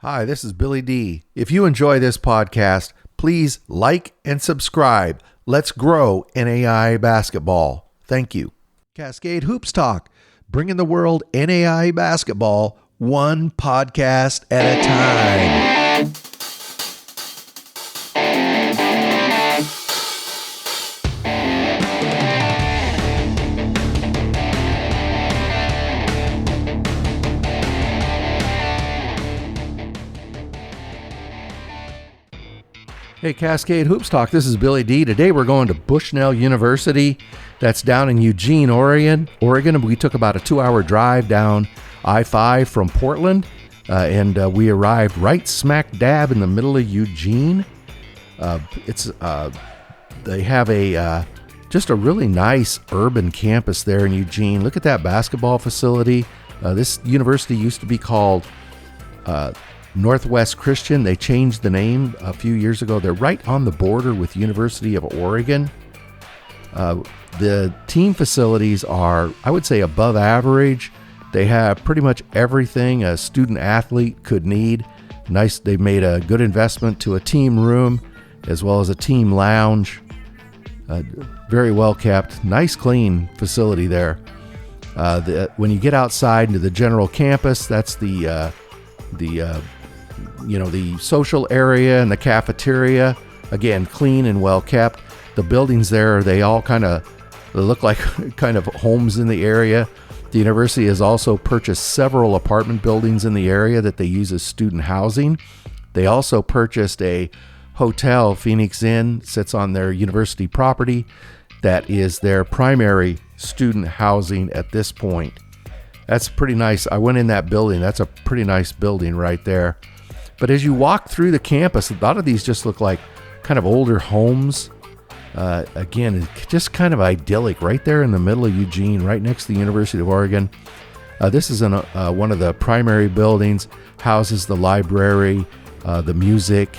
Hi, this is Billy D. If you enjoy this podcast, please like and subscribe. Let's grow NAI basketball. Thank you. Cascade Hoops Talk, bringing the world NAI basketball one podcast at a time. Hey, Cascade Hoops Talk, this is Billy D. Today we're going to Bushnell University. That's down in Eugene, Oregon. We took about a 2-hour drive down I-5 from Portland, and we arrived right smack dab in the middle of Eugene. They have just a really nice urban campus there in Eugene. Look at that basketball facility. This university used to be called Northwest Christian. They changed the name a few years ago. They're right on the border with University of Oregon. The team facilities are, I would say, above average. They have pretty much everything a student athlete could need. Nice. They've made a good investment to a team room as well as a team lounge. Very well kept. Nice, clean facility there. When you get outside into the general campus, that's the social area and the cafeteria. Again, clean and well kept. The buildings there, they look like kind of homes in the area. The university has also purchased several apartment buildings in the area that they use as student housing. They also purchased a hotel, Phoenix Inn, sits on their university property. That is their primary student housing at this point. That's pretty nice. I went in that building. That's a pretty nice building right there. But as you walk through the campus, a lot of these just look like kind of older homes. Again, just kind of idyllic right there in the middle of Eugene, right next to the University of Oregon. This is one of the primary buildings, houses the library, the music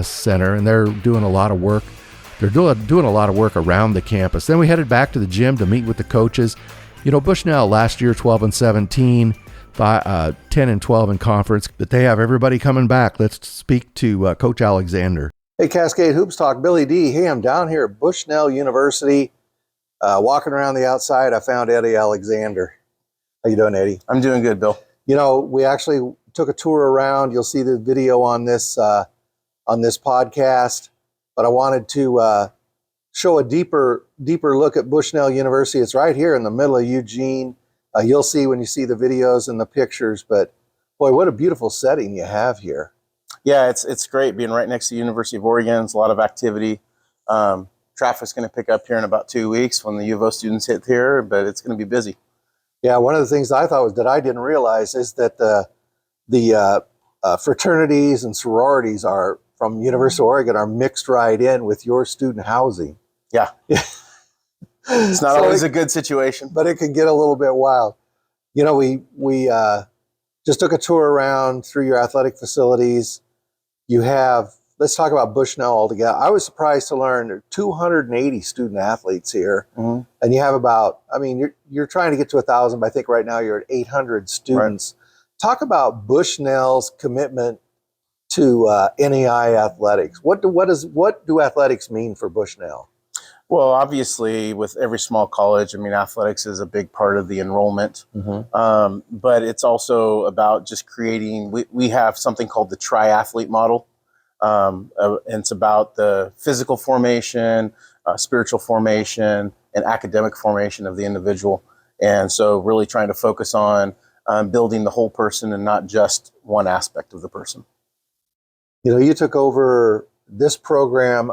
center, and they're doing a lot of work. They're doing a lot of work around the campus. Then we headed back to the gym to meet with the coaches. You know, Bushnell last year, 12-17. 10-12 in conference, but they have everybody coming back. Let's speak to Coach Alexander. Hey, Cascade Hoops Talk, Billy D. Hey, I'm down here at Bushnell University, walking around the outside. I found Eddie Alexander. How you doing, Eddie? I'm doing good, Bill. You know, we actually took a tour around. You'll see the video on this podcast, but I wanted to show a deeper look at Bushnell University. It's right here in the middle of Eugene. You'll see when you see the videos and the pictures, but boy, what a beautiful setting you have here. Yeah, it's great being right next to the University of Oregon. It's a lot of activity. Traffic's going to pick up here in about 2 weeks when the U of O students hit here, but it's going to be busy. Yeah, one of the things I thought was that I didn't realize is that the fraternities and sororities are from University of Oregon are mixed right in with your student housing. Yeah. It's not always a good situation, but it can get a little bit wild. You know, we just took a tour around through your athletic facilities. You have, let's talk about Bushnell altogether. I was surprised to learn there are 280 student athletes here, and you have about, I mean, you're trying to get to 1,000, but I think right now you're at 800 students. Right. Talk about Bushnell's commitment to NAI athletics. What do athletics mean for Bushnell? Well, obviously, with every small college, I mean, athletics is a big part of the enrollment. But it's also about just creating, we have something called the triathlete model. And it's about the physical formation, spiritual formation, and academic formation of the individual. And so really trying to focus on building the whole person and not just one aspect of the person. You know, you took over this program,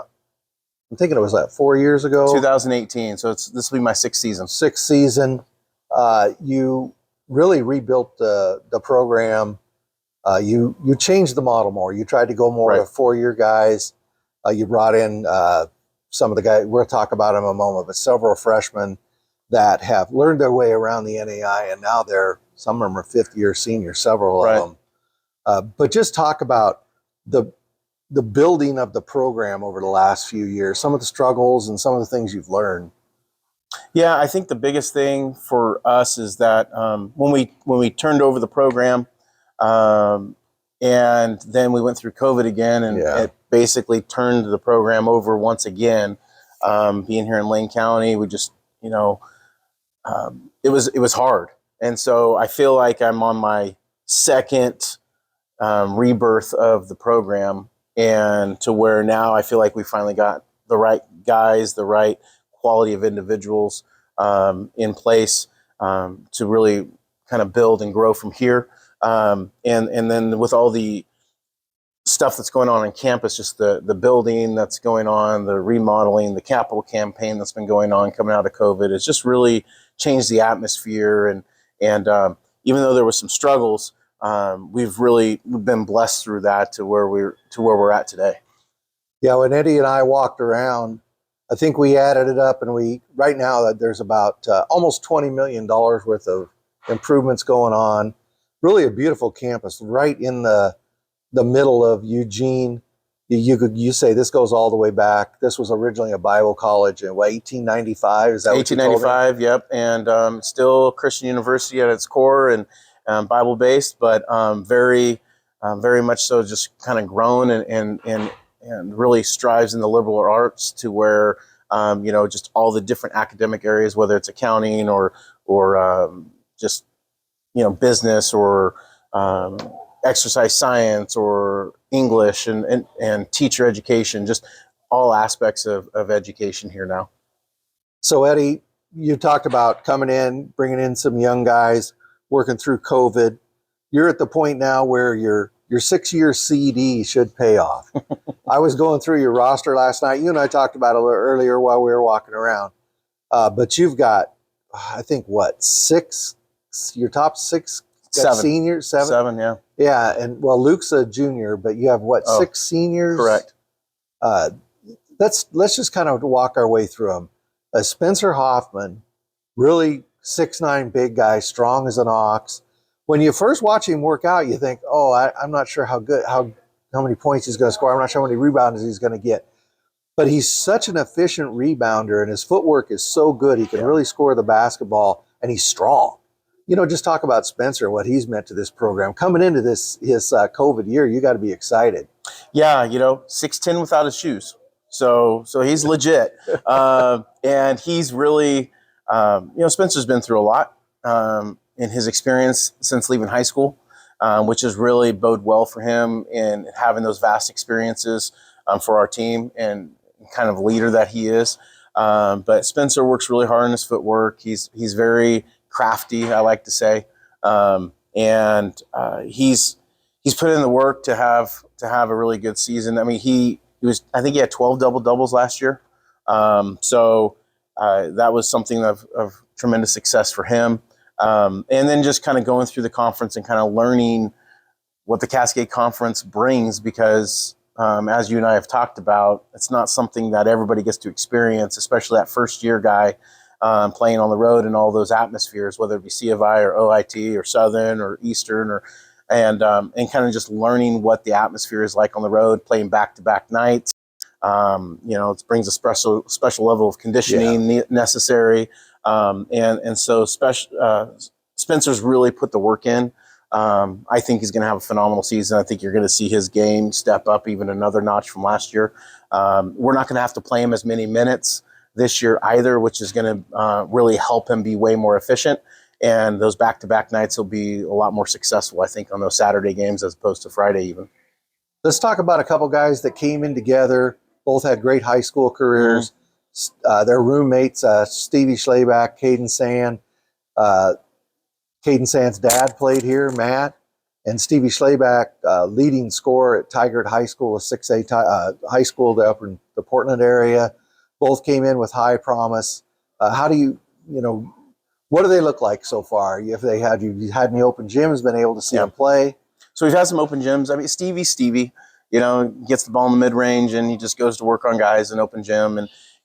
I'm thinking it was like 4 years ago. 2018. So this will be my sixth season. You really rebuilt the program. You changed the model more. You tried to go more to 4-year guys. You brought in some of the guys, we'll talk about them in a moment, but several freshmen that have learned their way around the NAI, and now some of them are 5th-year seniors, several of them. But just talk about the building of the program over the last few years, some of the struggles and some of the things you've learned. Yeah, I think the biggest thing for us is that when we turned over the program, And then we went through COVID again, and it basically turned the program over once again. Being here in Lane County, we just, it was hard. And so I feel like I'm on my second rebirth of the program, and to where now I feel like we finally got the right guys, the right quality of individuals in place to really kind of build and grow from here. And then with all the stuff that's going on campus, just the building that's going on, the remodeling, the capital campaign that's been going on coming out of COVID, it's just really changed the atmosphere. And even though there was some struggles, we've been blessed through that to where we're at today. Yeah, when Eddie and I walked around, I think we added it up, and right now there's about almost $20 million worth of improvements going on. Really a beautiful campus right in the middle of Eugene. You say this goes all the way back. This was originally a Bible college in 1895. Is that 1895? Yep, and still Christian university at its core and Bible based, but very much so just kind of grown and really strives in the liberal arts to where just all the different academic areas, whether it's accounting or just business or exercise science or English and teacher education, just all aspects of education here now. So Eddie, you talked about coming in, bringing in some young guys, working through COVID. You're at the point now where your 6-year CD should pay off. I was going through your roster last night. You and I talked about it a little earlier while we were walking around. But you've got, I think, your top 6 Seven. Seniors? Seven, yeah. Yeah, and well, Luke's a junior, but you have 6 seniors? Correct. Let's just kind of walk our way through them. Spencer Hoffman, really 6'9" big guy, strong as an ox. When you first watch him work out, you think, I'm not sure how many points he's going to score. I'm not sure how many rebounds he's going to get. But he's such an efficient rebounder, and his footwork is so good. He can really score the basketball, and he's strong. Just talk about Spencer, what he's meant to this program. Coming into his COVID year, you got to be excited. Yeah, 6'10" without his shoes. So he's legit. And he's really, Spencer's been through a lot in his experience since leaving high school, which has really bode well for him in having those vast experiences for our team and kind of leader that he is. But Spencer works really hard on his footwork. He's very crafty, I like to say. And he's put in the work to have a really good season. I mean, I think he had 12 double-doubles last year. So that was something of tremendous success for him. And then just kind of going through the conference and kind of learning what the Cascade Conference brings, because as you and I have talked about, it's not something that everybody gets to experience, especially that first year guy playing on the road in all those atmospheres, whether it be C of I or OIT or Southern or Eastern and kind of just learning what the atmosphere is like on the road, playing back-to-back nights. It brings a special level of conditioning necessary. And so Spencer's really put the work in. I think he's going to have a phenomenal season. I think you're going to see his game step up even another notch from last year. We're not going to have to play him as many minutes this year either, which is going to really help him be way more efficient. And those back-to-back nights will be a lot more successful, I think, on those Saturday games as opposed to Friday even. Let's talk about a couple guys that came in together. Both had great high school careers. Mm-hmm. Their roommates, Stevie Schlayback, Caden Sand. Caden Sand's dad played here, Matt. And Stevie Schlayback, leading scorer at Tigard High School, a 6A high school up in the Portland area. Both came in with high promise. How do you what do they look like so far? If you had any open gyms, been able to see them play? So we've had some open gyms. I mean, Stevie, gets the ball in the mid range and he just goes to work on guys in open gym,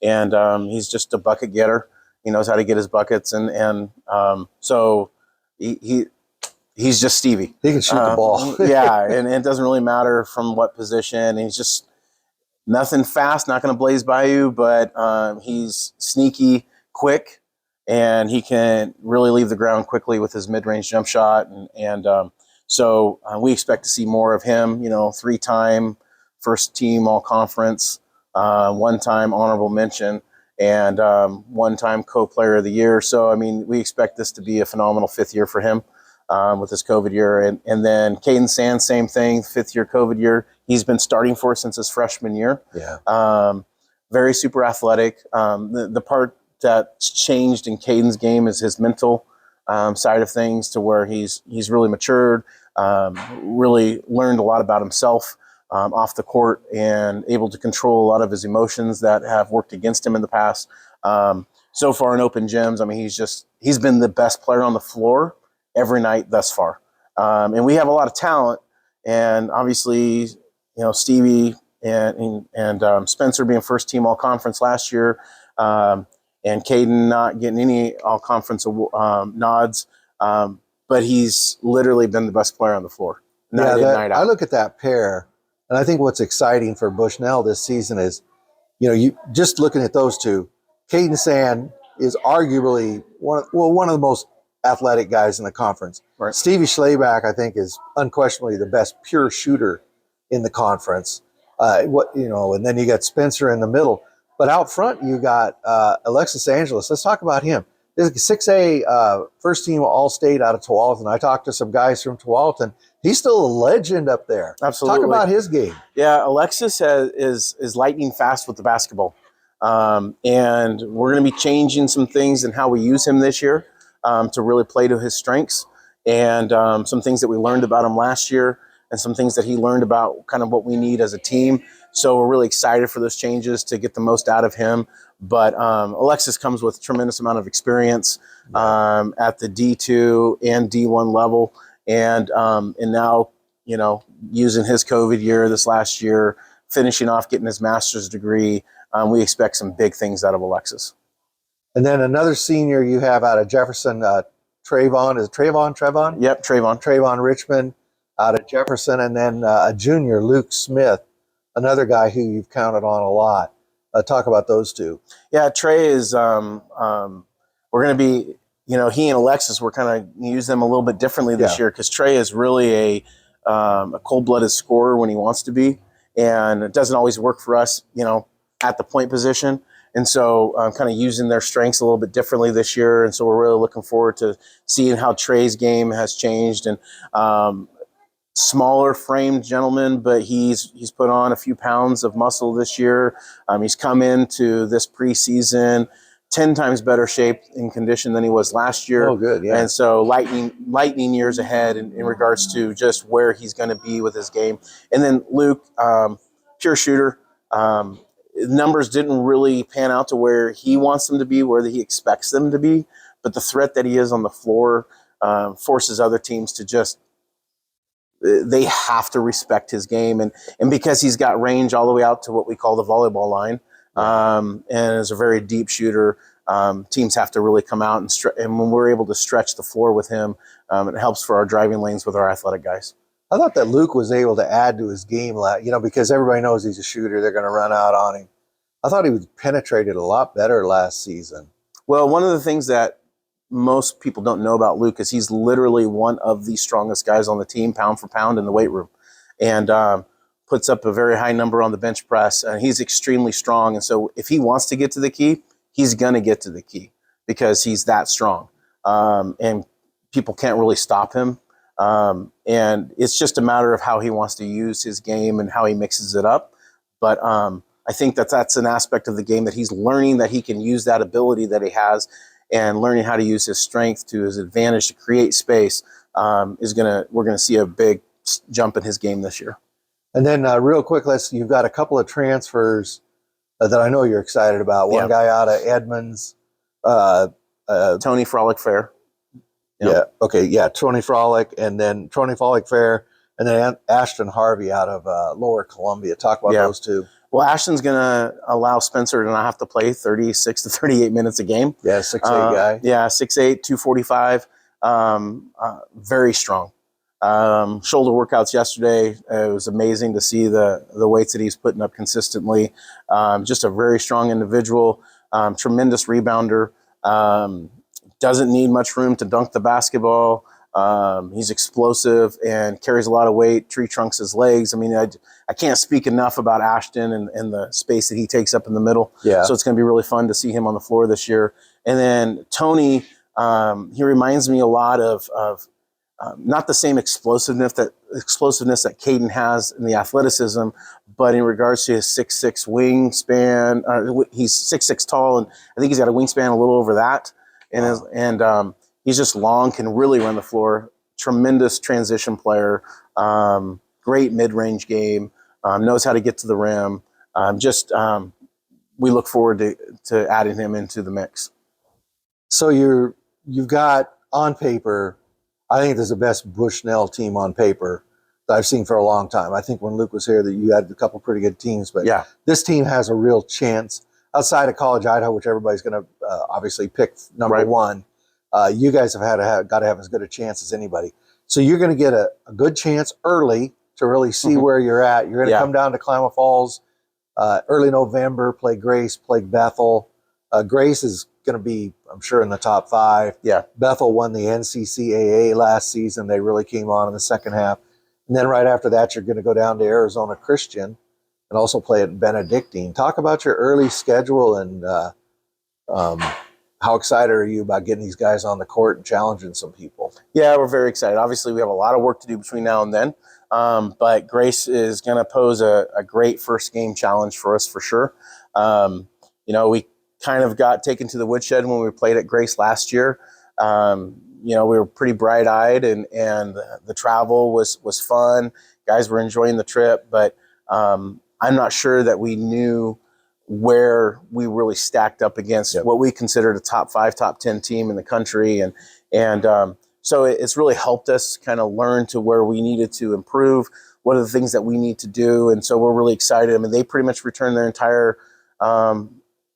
and he's just a bucket getter. He knows how to get his buckets, and so he's just Stevie. He can shoot the ball. Yeah, and it doesn't really matter from what position. He's just nothing fast, not going to blaze by you, but he's sneaky, quick, and he can really leave the ground quickly with his mid-range jump shot. And So we expect to see more of him. 3-time first team all conference, 1-time honorable mention, and 1-time co-player of the year. So, I mean, we expect this to be a phenomenal 5th year for him with his COVID year. And then Caden Sands, same thing, 5th year COVID year. He's been starting for us since his freshman year. Yeah. Very super athletic. The part that's changed in Caden's game is his mental side of things, to where he's really matured, really learned a lot about himself off the court, and able to control a lot of his emotions that have worked against him in the past. So far in open gyms, I mean, he's been the best player on the floor every night thus far. And we have a lot of talent, and obviously, Stevie and Spencer being first team all conference last year, and Caden not getting any all conference nods. But he's literally been the best player on the floor. Night in, night out. I look at that pair, and I think what's exciting for Bushnell this season is, you just looking at those two. Caden Sand is arguably one of the most athletic guys in the conference. Right. Stevie Schlayback, I think, is unquestionably the best pure shooter in the conference. And then you got Spencer in the middle. But out front, you got Alexis Angeles. Let's talk about him. This is 6A first team All-State out of Tualatin. I talked to some guys from Tualatin. He's still a legend up there. Absolutely. Talk about his game. Yeah, Alexis is lightning fast with the basketball. And we're going to be changing some things in how we use him this year to really play to his strengths. And some things that we learned about him last year, and some things that he learned about kind of what we need as a team. So we're really excited for those changes to get the most out of him. But Alexis comes with a tremendous amount of experience at the D2 and D1 level. And now, using his COVID year this last year, finishing off getting his master's degree, we expect some big things out of Alexis. And then another senior you have out of Jefferson, Trayvon. Is it Trayvon? Yep, Trayvon. Trayvon Richmond out of Jefferson. And then a junior, Luke Smith, another guy who you've counted on a lot. Talk about those two. Yeah, Trey is, we're going to be, he and Alexis, we're kind of use them a little bit differently this year, because Trey is really a cold-blooded scorer when he wants to be. And it doesn't always work for us, at the point position. And so kind of using their strengths a little bit differently this year. And so we're really looking forward to seeing how Trey's game has changed. And smaller framed gentleman, but he's put on a few pounds of muscle this year. He's come into this preseason 10 times better shape and condition than he was last year. Oh, good, yeah. And so lightning years ahead in regards to just where he's going to be with his game. And then Luke, pure shooter. Numbers didn't really pan out to where he wants them to be, where he expects them to be. But the threat that he is on the floor forces other teams to they have to respect his game. And because he's got range all the way out to what we call the volleyball line, and is a very deep shooter, teams have to really come out and when we're able to stretch the floor with him, it helps for our driving lanes with our athletic guys. I thought that Luke was able to add to his game, because everybody knows he's a shooter. They're going to run out on him. I thought he was penetrated a lot better last season. Well, one of the things that most people don't know about Luke is he's literally one of the strongest guys on the team, pound for pound, in the weight room, and puts up a very high number on the bench press. And he's extremely strong. And so if he wants to get to the key, he's going to get to the key because he's that strong. And people can't really stop him. And it's just a matter of how he wants to use his game and how he mixes it up. But I think that's an aspect of the game that he's learning, that he can use that ability that he has, and learning how to use his strength to his advantage to create space. We're gonna see a big jump in his game this year. And then real quick, you've got a couple of transfers that I know you're excited about. One guy out of Edmonds, Tony Frolic Fair. Tony Frolic, and then Tony Frolic Fair, and then Ashton Harvey out of Lower Columbia. Talk about those two. Well, Ashton's going to allow Spencer to not have to play 36 to 38 minutes a game. Yeah, 6'8" guy. Yeah, 6'8", 245. Very strong. Shoulder workouts yesterday. It was amazing to see the weights that he's putting up consistently. Just a very strong individual, tremendous rebounder. Doesn't need much room to dunk the basketball. He's explosive and carries a lot of weight, tree trunks his legs. I mean, I can't speak enough about Ashton and the space that he takes up in the middle. Yeah. So it's going to be really fun to see him on the floor this year. And then Tony, he reminds me a lot of not the same explosiveness that Caden has in the athleticism, but in regards to his 6'6" wingspan, he's 6'6" tall, and I think he's got a wingspan a little over that. And he's just long, can really run the floor. Tremendous transition player, great mid-range game, knows how to get to the rim. We look forward to adding him into the mix. So you've got on paper, I think this is the best Bushnell team on paper that I've seen for a long time. I think when Luke was here that you had a couple pretty good teams, but yeah, this team has a real chance outside of College Idaho, which everybody's going to obviously pick number one. You guys have got to have as good a chance as anybody. So you're going to get a good chance early to really see where you're at. You're going to come down to Klamath Falls early November, play Grace, play Bethel. Grace is going to be, I'm sure, in the top 5. Yeah. Bethel won the NCCAA last season. They really came on in the second half. And then right after that, you're going to go down to Arizona Christian and also play at Benedictine. Talk about your early schedule and how excited are you about getting these guys on the court and challenging some people? Yeah, we're very excited. Obviously, we have a lot of work to do between now and then, but Grace is going to pose a great first game challenge for us for sure. We kind of got taken to the woodshed when we played at Grace last year. We were pretty bright-eyed, and the travel was fun. Guys were enjoying the trip, but I'm not sure that we knew where we really stacked up against what we considered a top 5, top 10 team in the country. And so it's really helped us kind of learn to where we needed to improve, what are the things that we need to do. And so we're really excited. I mean, they pretty much returned their entire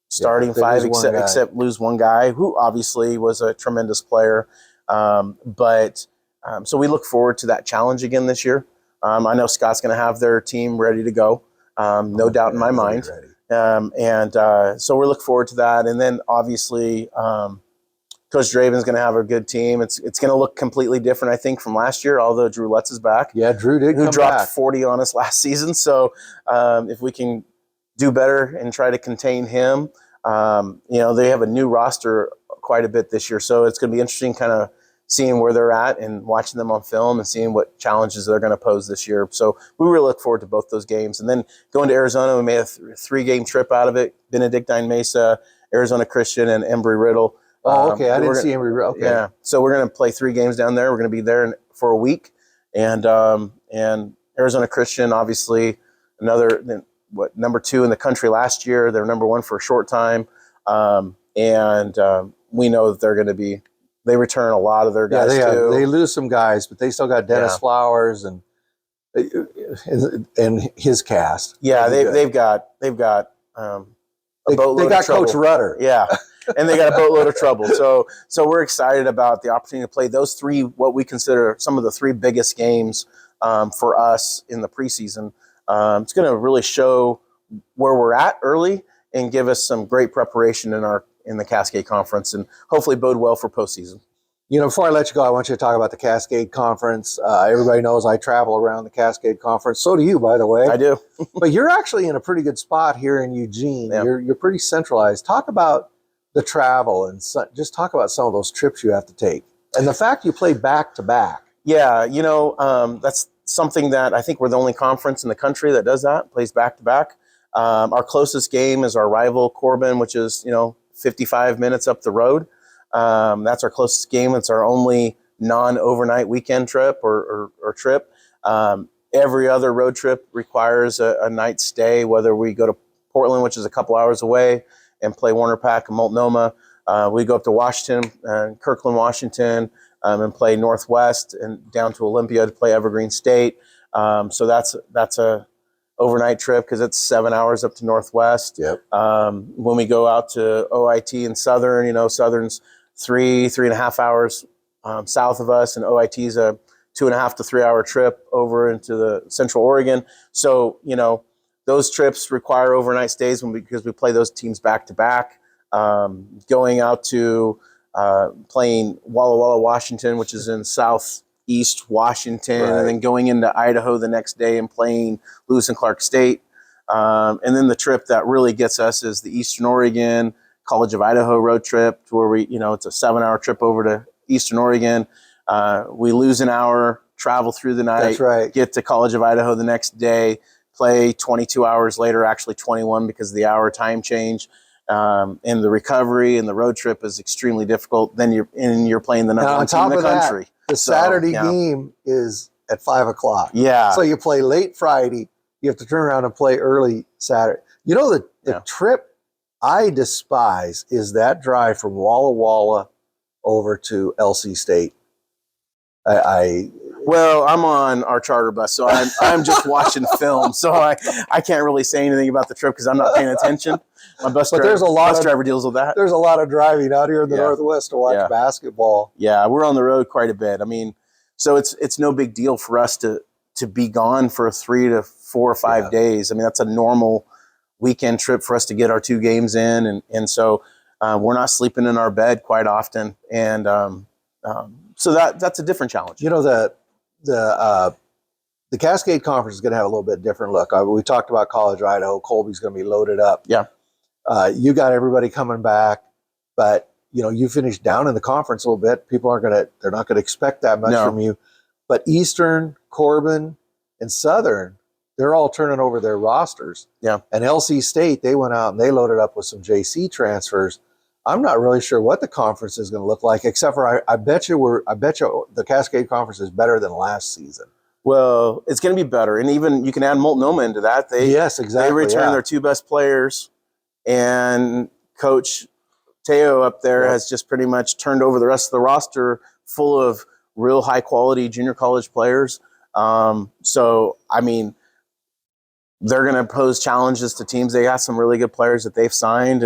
starting 5 except lose one guy who obviously was a tremendous player. So we look forward to that challenge again this year. I know Scott's going to have their team ready to go. No doubt in my mind. So we look forward to that. And then obviously Coach Draven's going to have a good team. It's going to look completely different, I think, from last year, although Drew Lutz is back. Yeah, Drew did come dropped back. 40 on us last season. So if we can do better and try to contain him, they have a new roster quite a bit this year. So it's going to be interesting kind of seeing where they're at and watching them on film and seeing what challenges they're going to pose this year. So we really look forward to both those games. And then going to Arizona, we made a 3-game trip out of it: Benedictine Mesa, Arizona Christian, and Embry-Riddle. Oh, okay. I didn't see Embry-Riddle. Okay. Yeah. So we're going to play 3 games down there. We're going to be there for a week. And Arizona Christian, obviously, number 2 in the country last year. They're number 1 for a short time. We know that they're going to be, they return a lot of their guys too. They lose some guys, but they still got Dennis Flowers and his cast. Yeah, they've got a boatload they got of trouble. Coach Rudder. Yeah, and they got a boatload of trouble. So we're excited about the opportunity to play those 3, what we consider some of the 3 biggest games for us in the preseason. It's going to really show where we're at early and give us some great preparation in the Cascade Conference, and hopefully bode well for postseason. Before I let you go, I want you to talk about the Cascade Conference. Everybody knows I travel around the Cascade Conference. So do you, by the way. I do. But you're actually in a pretty good spot here in Eugene. Yeah. You're pretty centralized. Talk about the travel and just talk about some of those trips you have to take. And the fact you play back-to-back. Yeah, that's something that I think we're the only conference in the country that does that, plays back-to-back. Our closest game is our rival, Corbin, which is, 55 minutes up the road. That's our closest game. It's our only non-overnight weekend trip or trip. Every other road trip requires a night stay, whether we go to Portland, which is a couple hours away, and play Warner Pack and Multnomah. We go up to Washington, Kirkland, Washington, and play Northwest, and down to Olympia to play Evergreen State. So that's a overnight trip because it's 7 hours up to Northwest. Yep. When we go out to OIT and Southern, Southern's 3.5 hours south of us, and OIT's a 2.5 to 3 hour trip over into the Central Oregon. So, those trips require overnight stays because we play those teams back to back. Going out to playing Walla Walla, Washington, which is in southeast Washington, Right. and then going into Idaho the next day and playing Lewis and Clark State. And then the trip that really gets us is the Eastern Oregon College of Idaho road trip, where we, it's a 7-hour trip over to Eastern Oregon. We lose an hour, travel through the night, That's right. get to College of Idaho the next day, play 22 hours later, actually 21 because of the hour time change. And the recovery and the road trip is extremely difficult. Then you're playing the number one team in the country. The Saturday game is at 5:00. Yeah. So you play late Friday. You have to turn around and play early Saturday. The trip I despise is that drive from Walla Walla over to LC State. Well, I'm on our charter bus, so I'm just watching film, so I can't really say anything about the trip because I'm not paying attention. My bus driver deals with that. There's a lot of driving out here in the Northwest to watch basketball. Yeah, we're on the road quite a bit. I mean, so it's no big deal for us to be gone for 3 to 4 or 5 days. I mean, that's a normal weekend trip for us to get our 2 games in, and so we're not sleeping in our bed quite often, and so that's a different challenge. The Cascade Conference is going to have a little bit different look. We talked about College of Idaho. Colby's going to be loaded up. Yeah. You got everybody coming back, but you finished down in the conference a little bit. People they're not going to expect that much from you. But Eastern, Corbin, and Southern, they're all turning over their rosters. Yeah. And LC State, they went out and they loaded up with some JC transfers. I'm not really sure what the conference is going to look like, except for I bet you the Cascade Conference is better than last season. Well, it's going to be better, and even you can add Multnomah into that. Yes, exactly. They return their 2 best players, and Coach Teo up there has just pretty much turned over the rest of the roster full of real high quality junior college players. So, I mean, they're going to pose challenges to teams. They have some really good players that they've signed,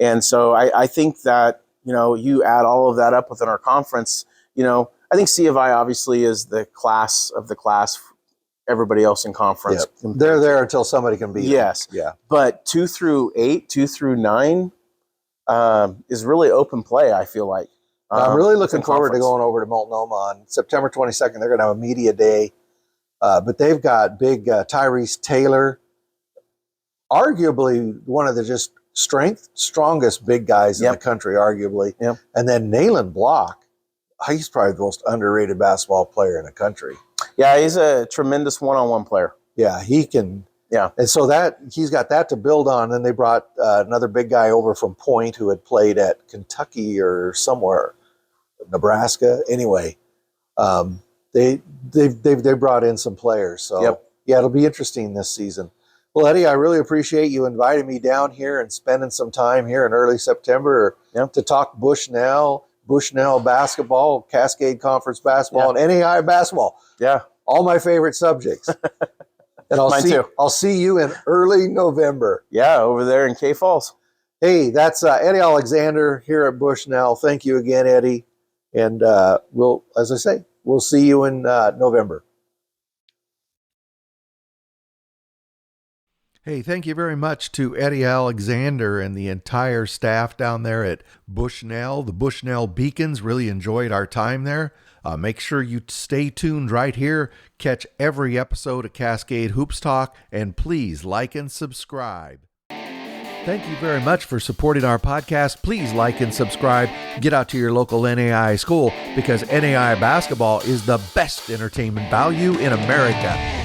and so I think that you add all of that up within our conference. I think C of I obviously is the class of the class. Everybody else in conference, they're there until somebody can beat them. Yes, yeah. But 2 through 8, 2 through 9 is really open play. I feel like I'm really looking forward to going over to Multnomah on September 22nd. They're going to have a media day, but they've got big Tyrese Taylor, arguably one of the just strongest big guys in the country, arguably. Yep. And then Nayland Block. He's probably the most underrated basketball player in the country. Yeah, he's a tremendous one-on-one player. Yeah, he can. Yeah. And so he's got that to build on. Then they brought another big guy over from Point who had played at Kentucky or somewhere, Nebraska. Anyway, they brought in some players. So it'll be interesting this season. Well, Eddie, I really appreciate you inviting me down here and spending some time here in early September to talk Bushnell basketball, Cascade Conference basketball, and NAI basketball. Yeah. All my favorite subjects. And I'll see you in early November. Yeah, over there in K Falls. Hey, that's Eddie Alexander here at Bushnell. Thank you again, Eddie. And we'll see you in November. Hey, thank you very much to Eddie Alexander and the entire staff down there at Bushnell. The Bushnell Beacons really enjoyed our time there. Make sure you stay tuned right here. Catch every episode of Cascade Hoops Talk, and please like and subscribe. Thank you very much for supporting our podcast. Please like and subscribe. Get out to your local NAI school because NAI basketball is the best entertainment value in America.